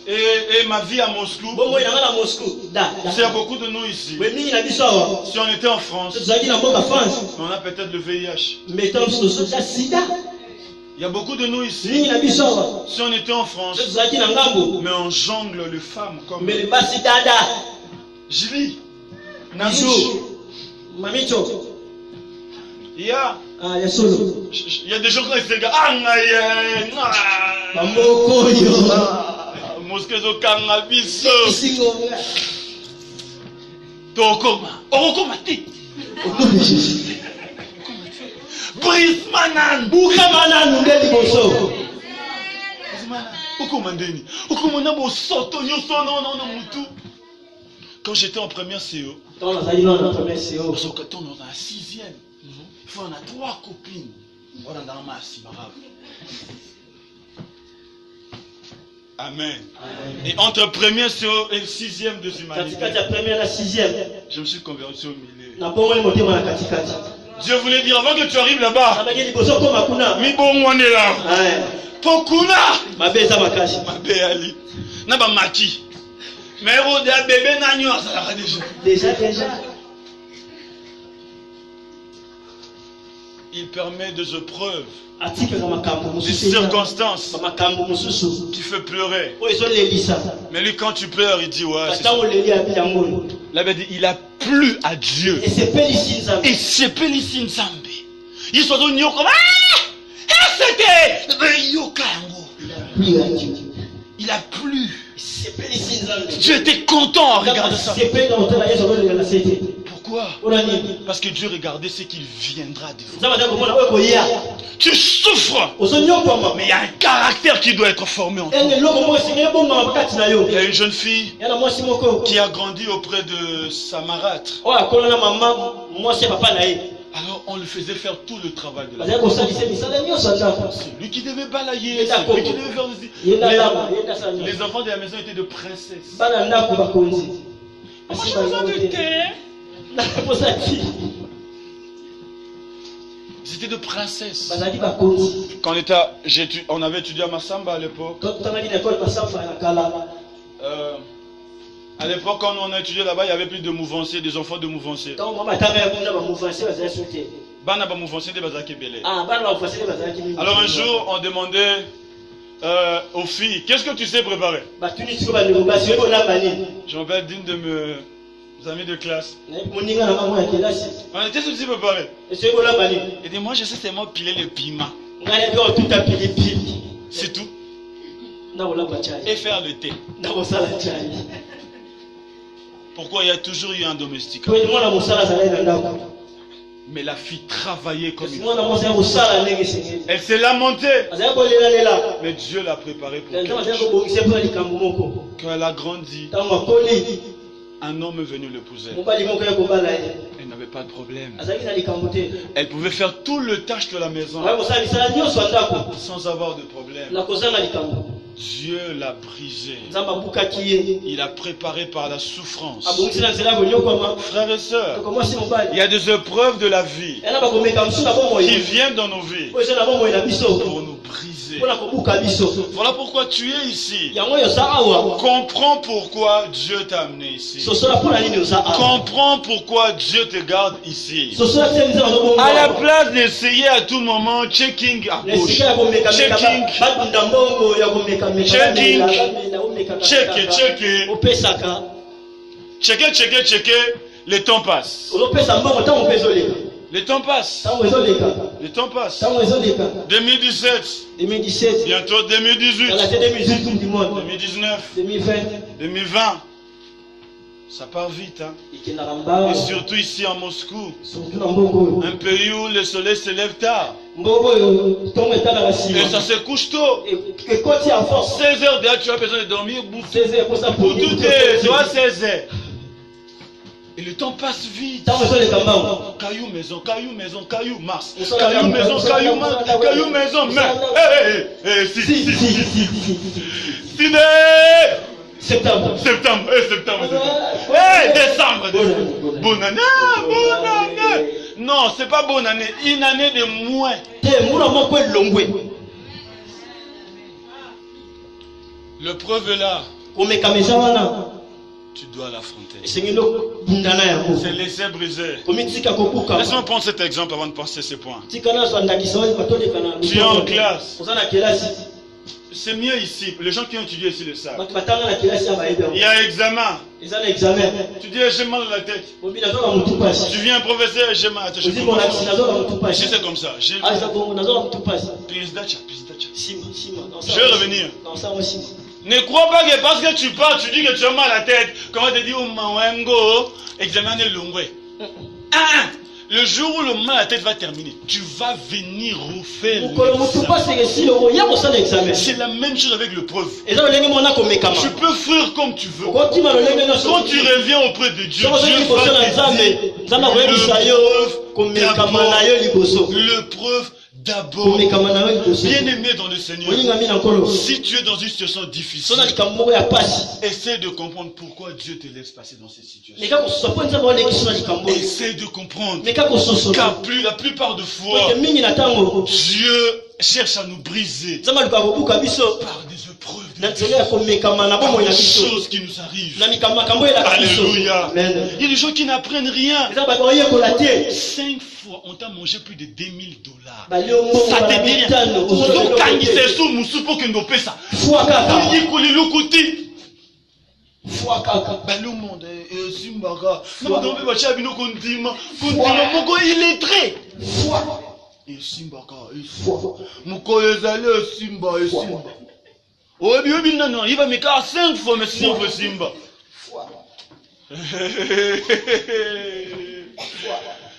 et ma vie à Moscou, c'est à beaucoup de nous ici. Si on était en France, on a peut-être le VIH. Il y a beaucoup de nous ici. Si on était en France, mais on jongle les femmes comme Julie, Namicho. Il y a des gens qui se Mosquezo Kangabiso. Tokoma. Orokomati. Brice Manan. Bouka Manan ngeli boso. Okomandeni. Okomona bo soto nyoso non mutu. Quand j'étais en première CO. Quand on a la 6e. On a 3 copines. On a dans ma Amen. Et entre première et 6e de l'humanité, je me suis converti au milieu. Dieu voulait dire avant que tu arrives là-bas, mi bon on est là. Pokuna. Ma béali. Na ba maki. Mais au bébé nanyo ça déjà. Il permet des épreuves, des circonstances qui fait pleurer. Mais lui, quand tu pleures, il dit ouais. Là, il a plu à Dieu. Et c'est Pélicine Zambé. Il soit donné comme il a plu. Dieu était content en regardant ça. Pourquoi? Parce que Dieu regardait ce qu'il viendra de vous. Tu souffres, mais il y a un caractère qui doit être formé en toi. Il y a une jeune fille qui a grandi auprès de sa marâtre. Alors on lui faisait faire tout le travail de la maison. C'est lui qui devait balayer, c'est lui qui devait faire les enfants de la maison étaient de princesses. Moi j'ai besoin de thé. C'était de princesse. Quand on avait étudié à Massamba à l'époque. À l'époque, quand on a étudié là-bas, il y avait plus de mouvanciers, des enfants de mouvanciers. Alors un jour, on demandait aux filles, qu'est-ce que tu sais préparer? Je m'appelle d'une de mes amis de classe. Qu'est-ce que tu sais préparer? Il dit, moi je sais seulement piler le piment. C'est tout. Et faire le thé. Pourquoi il y a toujours eu un domestique? Mais la fille travaillait comme il faut. Elle s'est lamentée. Mais Dieu l'a préparée pour quelque chose. Quand elle a grandi, un homme est venu l'épouser. Elle n'avait pas de problème. Elle pouvait faire tout le tâche de la maison sans avoir de problème. Dieu l'a brisé. Il a préparé par la souffrance. Frères et sœurs, il y a des épreuves de la vie qui viennent dans nos vies pour nous briser. Voilà pourquoi tu es ici. Comprends pourquoi Dieu t'a amené ici. Comprends pourquoi Dieu te garde ici. À la place d'essayer à tout moment checking à gauche, checking, le temps passe. Le temps passe. Le temps passe. 2017. Bientôt 2018. 2019. 2020. Ça part vite, hein? Et surtout ici en Moscou, un pays où le soleil se lève tard. Et ça se couche tôt. 16 heures déjà, tu as besoin de dormir. Pour tout est, tu vois, 16 heures. Et le temps passe vite. Caillou maison, caillou maison, caillou Mars. Caillou maison, caillou Mars, caillou maison, mais. Septembre. Septembre. Décembre. Bonne année, bonne année. Non, c'est pas bonne année. Une année de moins. Le preuve est là. Tu dois l'affronter. C'est laisser briser. Laisse-moi prendre cet exemple avant de passer ces points. Tu es en classe. C'est mieux ici. Les gens qui ont étudié ici le savent. Il y a examen. Tu dis j'ai mal à la tête. Tu viens professeur, j'ai mal à la tête. Si c'est comme ça. Je vais revenir. Ne crois pas que parce que tu parles, tu dis que tu as mal à la tête. Comment te dire examen de l'ongoué. Le jour où le mal à la tête va terminer, tu vas venir refaire l'examen. C'est la même chose avec le preuve. Tu peux fuir comme tu veux. Quand tu reviens auprès de Dieu, Dieu va le preuve d'abord. Bien aimé dans le Seigneur, si tu es dans une situation difficile, essaie de comprendre pourquoi Dieu te laisse passer dans cette situation. Essaie de comprendre car la plupart de fois, Dieu cherche à nous briser par des épreuves, par des choses qui nous arrivent. Alléluia. Il y a des gens qui n'apprennent rien. 5 fois, on t'a mangé plus de $2000. Ça te dit rien. Le monde il est très il va me faire 5 fois mais 5 fois Simba.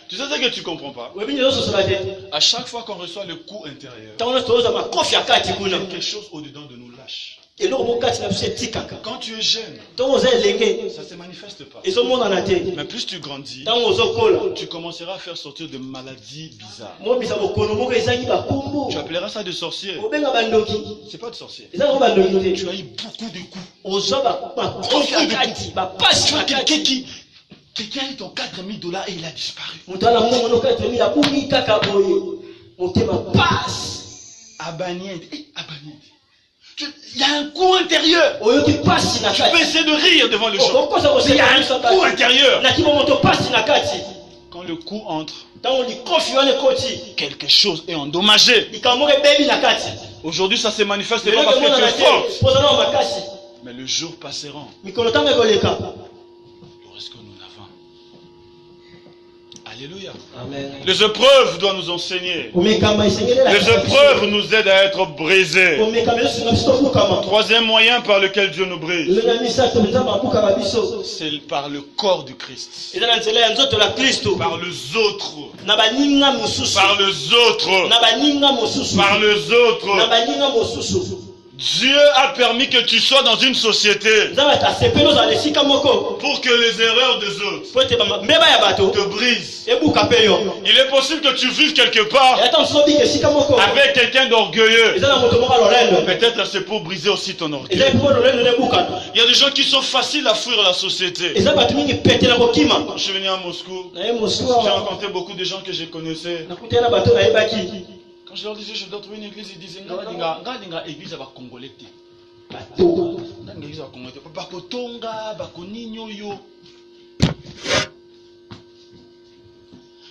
Tu sais ce que tu ne comprends pas? À chaque fois qu'on reçoit le coup intérieur, quelque chose au-dedans de nous lâche. Quand tu es jeune, ça ne se manifeste pas. Mais plus tu grandis, tu commenceras à faire sortir de maladies bizarres. Tu appelleras ça de sorcier. C'est pas de sorcier. Tu as eu beaucoup de coups. Tu as quelqu'un a eu ton $4000 et il a disparu. Il y a un coup intérieur. Tu peux essayer de rire devant les gens. Il y a un coup intérieur. Quand le coup entre, quelque chose est endommagé. Aujourd'hui, ça se manifeste pas parce que tu es fort. Mais le jour passera. Alléluia. Amen. Les épreuves doivent nous enseigner. Les épreuves nous aident à être brisés. Troisième moyen par lequel Dieu nous brise, c'est par le corps du Christ. Par les autres. Par les autres. Par les autres. Dieu a permis que tu sois dans une société pour que les erreurs des autres te brisent. Il est possible que tu vives quelque part avec quelqu'un d'orgueilleux. Peut-être c'est pour briser aussi ton orgueil. Il y a des gens qui sont faciles à fuir la société. Quand je suis venu à Moscou, j'ai rencontré beaucoup de gens que je connaissais. Quand je leur disais je dois trouver une église, ils disaient église va congolais.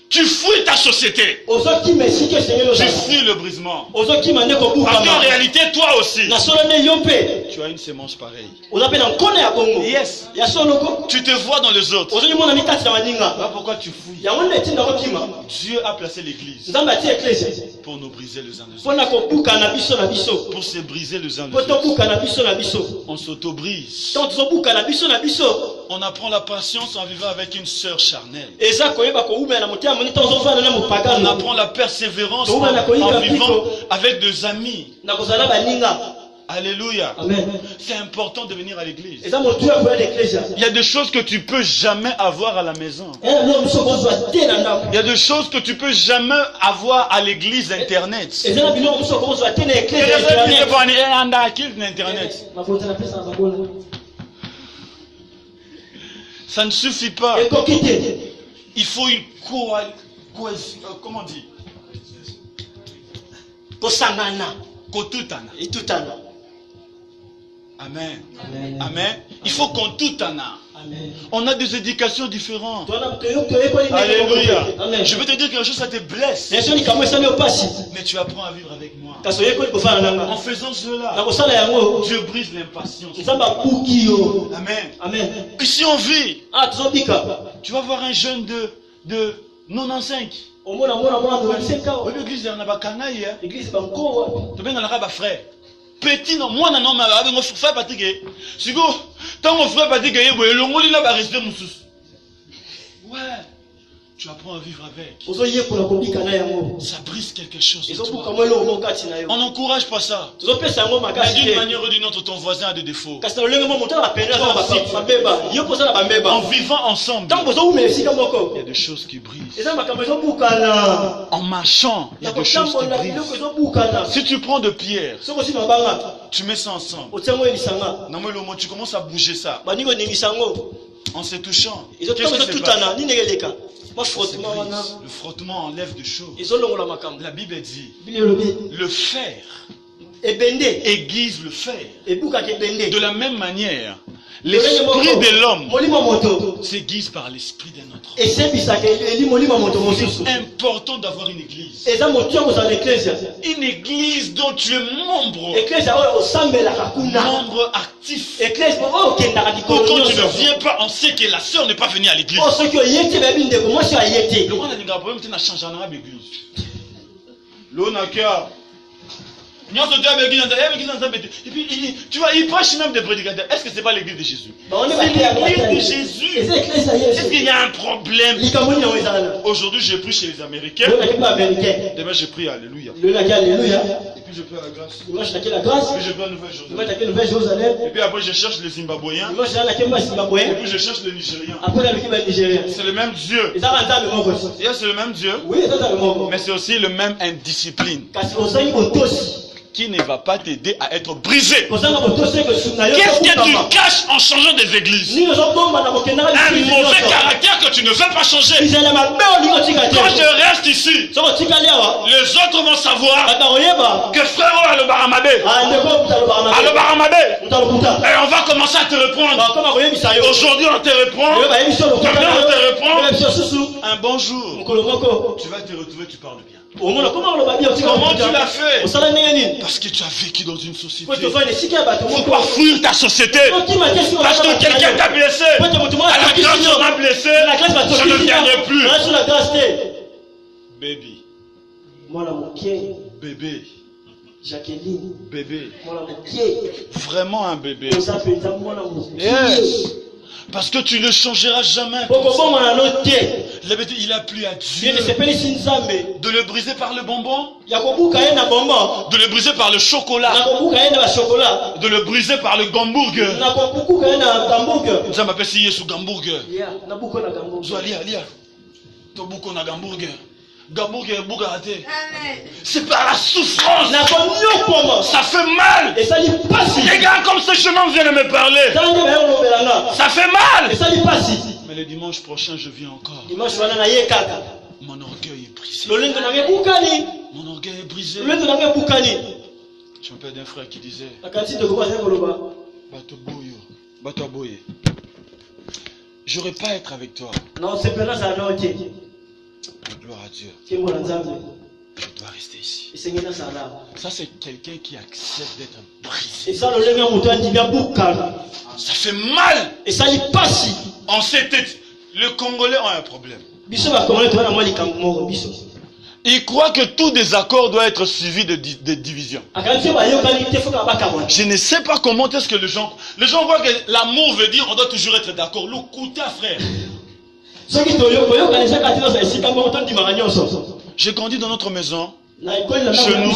Tu fuis ta société. Tu fuis le brisement. Parce qu'en réalité, toi aussi, tu as une sémence pareille. Yes. Tu te vois dans les autres. Voilà pourquoi tu fuis. Dieu a placé l'église pour nous briser les uns les autres. Pour se briser les uns les autres. On s'auto-brise. On apprend la patience en vivant avec une sœur charnelle. On apprend la persévérance en vivant avec des amis Alléluia. Amen. C'est important de venir à l'église. Il y a des choses que tu peux jamais avoir à la maison. Il y a des choses que tu peux jamais avoir à l'église internet. Ça ne suffit pas. Il faut une comment on dit? Kotutana. Amen. Amen. Amen. Il faut qu'on tout en a. Amen. On a des éducations différentes. Alléluia. Amen. Je veux te dire quelque chose, ça te blesse. Mais tu apprends à vivre avec moi. En faisant cela, Dieu brise l'impatience. Amen. Amen. Ici on vit. Tu vas voir un jeune de 95. L'église frère. Petit non, moi non, mais avec mon frère Patrick. Si go, tant mon frère Patrick est bon, le monde il a resté mon sous. Ouais, tu apprends à vivre avec. Ça brise quelque chose. On n'encourage pas ça. Mais d'une manière ou d'une autre, ton voisin a des défauts. En vivant ensemble, il y a des choses qui brisent. En marchant, il y a des choses qui brisent. Si tu prends de pierre, tu mets ça ensemble. Tu commences à bouger ça. En se touchant. Qu'est-ce qui se passe? Le frottement enlève des choses. La Bible dit le fer aiguise le fer. De la même manière, l'esprit de l'homme s'aiguise par l'esprit d'un autre. C'est important d'avoir une église. Une église dont tu es membre. Membre actif. Quand tu ne viens pas, on sait que la sœur n'est pas venue à l'église. Le roi n'a pas de changer dans l'église. Et puis, tu vois, il prêche même des prédicateurs. Est-ce que ce n'est pas l'église de Jésus? C'est l'église de Jésus. Est-ce qu'il y a un problème? Aujourd'hui, j'ai pris chez les Américains. Demain, j'ai pris Alléluia. Et puis, je prie à la grâce. Et puis, je prie à Nouvelle-Jérusalem. Et puis, après, je cherche les Zimbabwéens. Et puis, je cherche les Nigériens. C'est le même Dieu. C'est le même Dieu. Mais c'est aussi le même indiscipline qui ne va pas t'aider à être brisé. Qu'est-ce que tu caches en changeant des églises? Un mauvais caractère que tu ne veux pas changer. Quand je reste ici, les autres vont savoir que frère a le Baramade. Et on va commencer à te répondre. Aujourd'hui on te répond. Demain on te répond. Un bon jour, tu vas te retrouver, tu parles bien. Comment tu l'as fait? Parce que tu as vécu dans une société. Il ne faut pas fuir ta société. Parce que quelqu'un t'a blessé. Alors quand on m'a blessé, je ne viendrai plus. Baby. Bébé. Jacqueline. Bébé. Vraiment un bébé. Yes. Parce que tu ne changeras jamais. Il a plu à Dieu de le briser par le bonbon, de le briser par le chocolat, de le briser par le hamburger. Ça m'appelle si sous hamburger. C'est par la souffrance. Ça fait mal. Regarde comme ce chemin vient de me parler. Ça fait mal. Mais le dimanche prochain, je viens encore. Mon orgueil est brisé. Mon orgueil est brisé. Je me rappelle d'un frère qui disait j'aurais pas à être avec toi. Gloire à Dieu. Je dois rester ici. Ça, c'est quelqu'un qui accepte d'être brisé. Ça fait mal. On sait le Congolais a un problème. Il croit que tout désaccord doit être suivi de division. Je ne sais pas comment est-ce que les gens voient que l'amour veut dire on doit toujours être d'accord. L'écoutez, frère. J'ai grandi dans notre maison. Chez nous,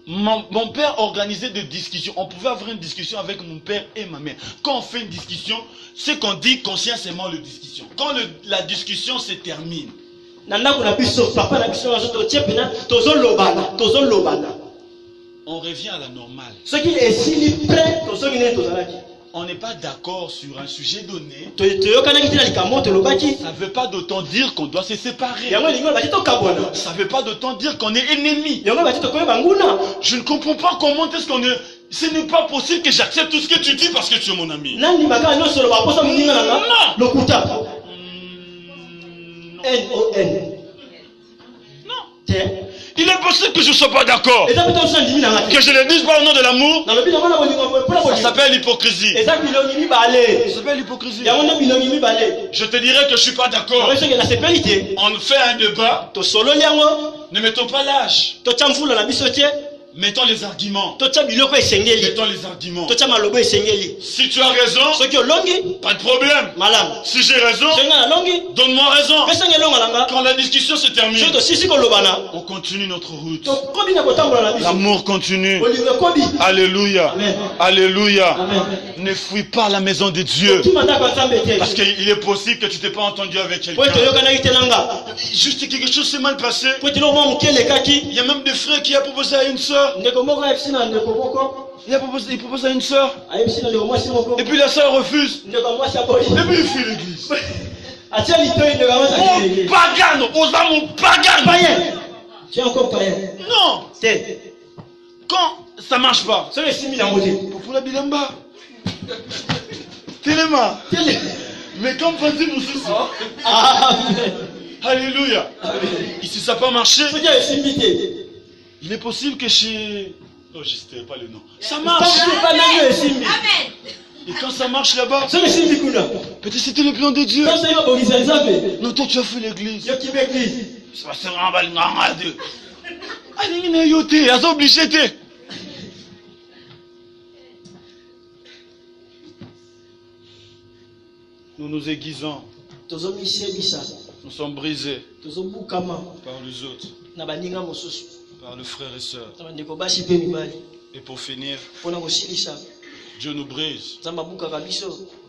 Mon père organisait des discussions. On pouvait avoir une discussion avec mon père et ma mère. Quand on fait une discussion, ce qu'on dit consciemment la discussion. Quand la discussion se termine, on revient à la normale. On n'est pas d'accord sur un sujet donné. Ça ne veut pas d'autant dire qu'on doit se séparer. Ça ne veut pas d'autant dire qu'on est ennemis. Je ne comprends pas comment est-ce qu'on est... Ce n'est pas possible que j'accepte tout ce que tu dis parce que tu es mon ami. Non. Il est possible que je ne sois pas d'accord. Que je ne dise pas au nom de l'amour. Ça s'appelle l'hypocrisie. Ça s'appelle l'hypocrisie. Je te dirais que je ne suis pas d'accord. On fait un débat. Ne mettons pas l'âge. Mettons les arguments. Mettons les arguments. Si tu as raison, pas de problème. Si j'ai raison, donne-moi raison. Quand la discussion se termine, on continue notre route. L'amour continue. Alléluia. Amen. Alléluia. Amen. Ne fuis pas la maison de Dieu. Parce qu'il est possible que tu t'es pas entendu avec quelqu'un. Juste quelque chose s'est mal passé. Il y a même des frères qui a proposé à une soeur. Il propose à une soeur. Et puis la soeur refuse. Et puis il fuit l'église. Oh, pagan, aux âmes pagan. Tu es encore païen. Non. Quand ça marche pas. Pour la bilamba. Téléma. Mais comme Pandi Moussous. Alléluia. Ici ça n'a pas marché. Il est possible que chez... Oh, je ne sais pas le nom. Ça marche. Amen. Et quand ça marche là-bas, peut-être c'était le plan de Dieu. Non, toi tu as fait l'église. C'est pas seulement un deux. Allez, il est yoté, il est obligé. Nous nous aiguisons. Nous sommes brisés par les autres. Par le frère et sœur. Et pour finir, Dieu nous brise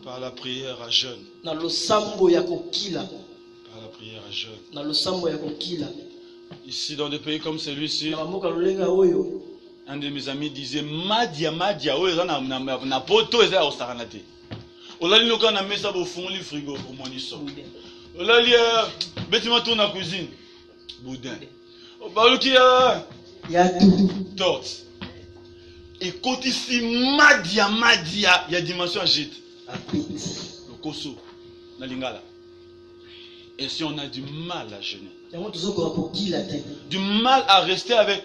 par la prière à jeûne. Par la prière à jeûne. Ici, dans des pays comme celui-ci, un de mes amis disait Madia, na poto eza osaranate. Olali no kana mesa bo fond li frigo pour moi ni so. Olali bêtement tourne na cuisine. Boudin. Baluki ya tout. Torte. Et côté ici, Madia, il y a dimension à jeter. Le koso, na lingala. Et si on a du mal à jeûner, du mal à rester avec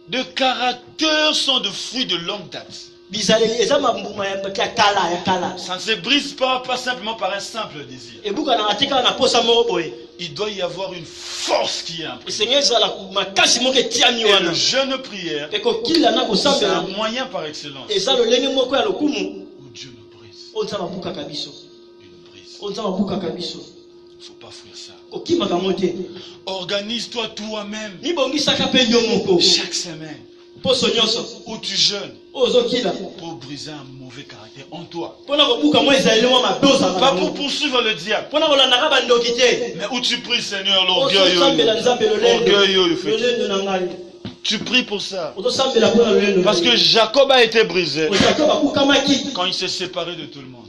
de caractères sont de fruits de longue date. Ça ne se brise pas simplement par un simple désir. Il doit y avoir une force qui est imprimée. Et le jeûne prière, c'est un moyen par excellence où Dieu nous brise. Il nous brise. Il ne faut pas fuir ça. Organise-toi toi-même chaque semaine où tu jeûnes pour briser un mauvais caractère en toi. Pas pour poursuivre le diable, mais où tu pries, Seigneur, l'orgueil. Tu pries pour ça. Parce que Jacob a été brisé quand il s'est séparé de tout le monde.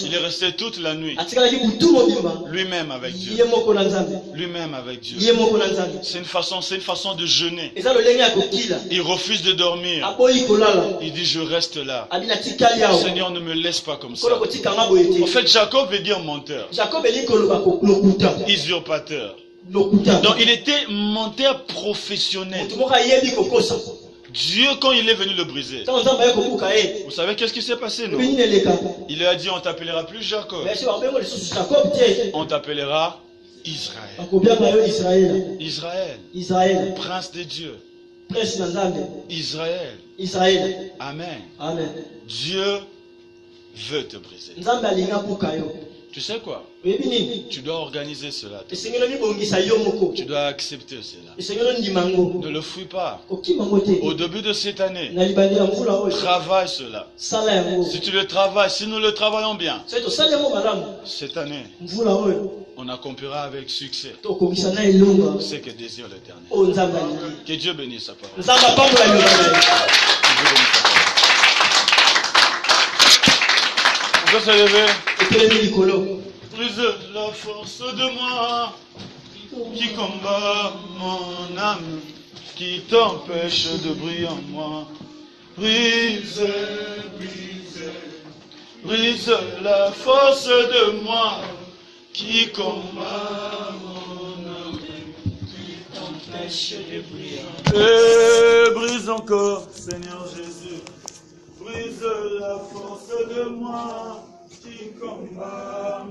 Il est resté toute la nuit lui-même avec Dieu. Lui-même avec Dieu. C'est une façon de jeûner. Il refuse de dormir. Il dit je reste là. Seigneur, ne me laisse pas comme ça. En fait, Jacob veut dire menteur, usurpateur. Donc il était menteur professionnel. Dieu, quand il est venu le briser, vous savez qu'est-ce qui s'est passé, non? Il lui a dit on t'appellera plus Jacob, on t'appellera Israël. Israël, prince de Dieu. Israël. Amen. Dieu veut te briser. Tu sais quoi? Tu dois organiser cela. Tu dois accepter cela. Ne le fuis pas. Au début de cette année, travaille cela. Si tu le travailles, si nous le travaillons bien, cette année, on accomplira avec succès ce que désire l'Éternel. Que Dieu bénisse sa parole. On peut se lever. Brise la force de moi qui combat mon âme, qui t'empêche de briller en moi. Brise la force de moi qui combat mon âme, qui t'empêche de briller en moi. Et brise encore, Seigneur Jésus, brise la force de moi qui combat